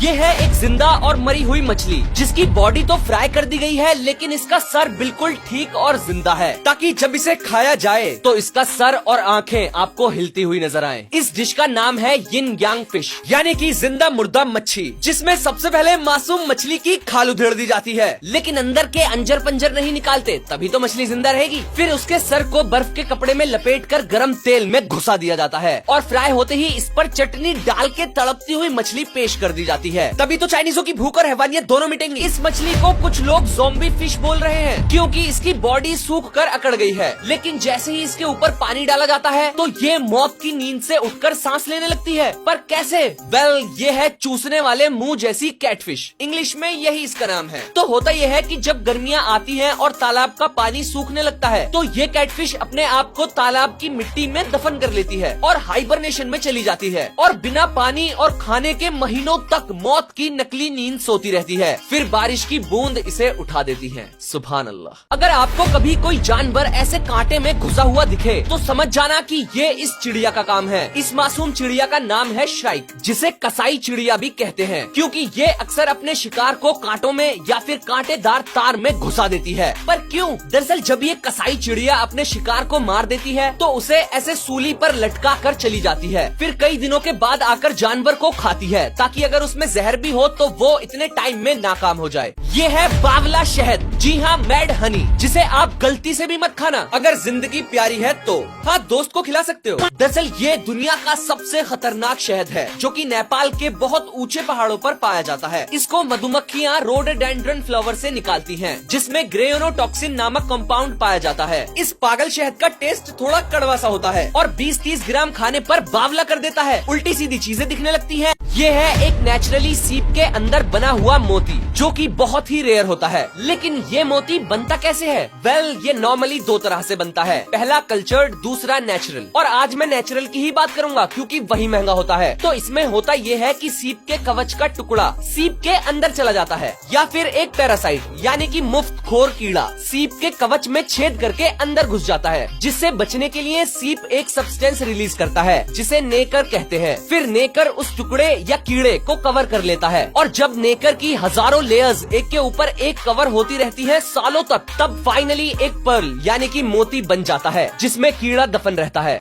ये है एक जिंदा और मरी हुई मछली जिसकी बॉडी तो फ्राई कर दी गई है, लेकिन इसका सर बिल्कुल ठीक और जिंदा है, ताकि जब इसे खाया जाए तो इसका सर और आंखें आपको हिलती हुई नजर आए। इस डिश का नाम है यिन यांग फिश, यानी कि जिंदा मुर्दा मच्छी, जिसमें सबसे पहले मासूम मछली की खाल उधेड़ दी जाती है, लेकिन अंदर के अंजर पंजर नहीं निकालते, तभी तो मछली जिंदा रहेगी। फिर उसके सर को बर्फ के कपड़े में लपेटकर गरम तेल में घुसा दिया जाता है और फ्राई होते ही इस पर चटनी डाल के तड़पती हुई मछली पेश कर दी जाती है। तभी तो चाइनीजों की भूख और हैवानियत दोनों मिटेंगी। इस मछली को कुछ लोग ज़ॉम्बी फिश बोल रहे हैं, क्योंकि इसकी बॉडी सूख कर अकड़ गई है, लेकिन जैसे ही इसके ऊपर पानी डाला जाता है तो ये मौत की नींद से उठकर सांस लेने लगती है। पर कैसे? वेल, ये है चूसने वाले मुंह जैसी कैटफिश, इंग्लिश में यही इसका नाम है। तो होता यह है कि जब गर्मियाँ आती हैं और तालाब का पानी सूखने लगता है तो ये कैटफिश अपने आप को तालाब की मिट्टी में दफन कर लेती है और हाइबरनेशन में चली जाती है और बिना पानी और खाने के महीनों तक मौत की नकली नींद सोती रहती है। फिर बारिश की बूंद इसे उठा देती है। सुभान अल्लाह। अगर आपको कभी कोई जानवर ऐसे कांटे में घुसा हुआ दिखे तो समझ जाना कि ये इस चिड़िया का काम है। इस मासूम चिड़िया का नाम है श्राइक, जिसे कसाई चिड़िया भी कहते हैं, क्योंकि ये अक्सर अपने शिकार को कांटों में या फिर कांटेदार तार में घुसा देती है। पर क्यों? दरअसल जब ये कसाई चिड़िया अपने शिकार को मार देती है तो उसे ऐसे सूली पर लटका कर चली जाती है, फिर कई दिनों के बाद आकर जानवर को खाती है, ताकि अगर उसमें जहर भी हो तो वो इतने टाइम में नाकाम हो जाए। ये है बावला शहद, जी हाँ, मैड हनी, जिसे आप गलती से भी मत खाना। अगर जिंदगी प्यारी है तो हाँ, दोस्त को खिला सकते हो। दरअसल ये दुनिया का सबसे खतरनाक शहद है, जो कि नेपाल के बहुत ऊंचे पहाड़ों पर पाया जाता है। इसको मधुमक्खियाँ रोडोडेंड्रन फ्लावर से निकालती हैं, जिसमें ग्रेयोनोटॉक्सिन नामक कंपाउंड पाया जाता है। इस पागल शहद का टेस्ट थोड़ा कड़वा सा होता है और 20-30 ग्राम खाने पर बावला कर देता है, उल्टी सीधी चीजें दिखने लगती हैं। ये है एक नेचुरली सीप के अंदर बना हुआ मोती, जो कि बहुत ही रेयर होता है। लेकिन ये मोती बनता कैसे है? वेल, ये नॉर्मली दो तरह से बनता है, पहला कल्चर्ड, दूसरा नेचुरल। और आज मैं नेचुरल की ही बात करूंगा, क्योंकि वही महंगा होता है। तो इसमें होता ये है कि सीप के कवच का टुकड़ा सीप के अंदर चला जाता है, या फिर एक पैरासाइट यानी कि मुफ्तखोर कीड़ा सीप के कवच में छेद करके अंदर घुस जाता है, जिससे बचने के लिए सीप एक सब्सटेंस रिलीज करता है, जिसे नेकर कहते हैं। फिर नेकर उस टुकड़े या कीड़े को कवर कर लेता है, और जब नेकर की हजारों लेयर्स एक के ऊपर एक कवर होती रहती है सालों तक, तब फाइनली एक पर्ल यानी कि मोती बन जाता है, जिसमें कीड़ा दफन रहता है।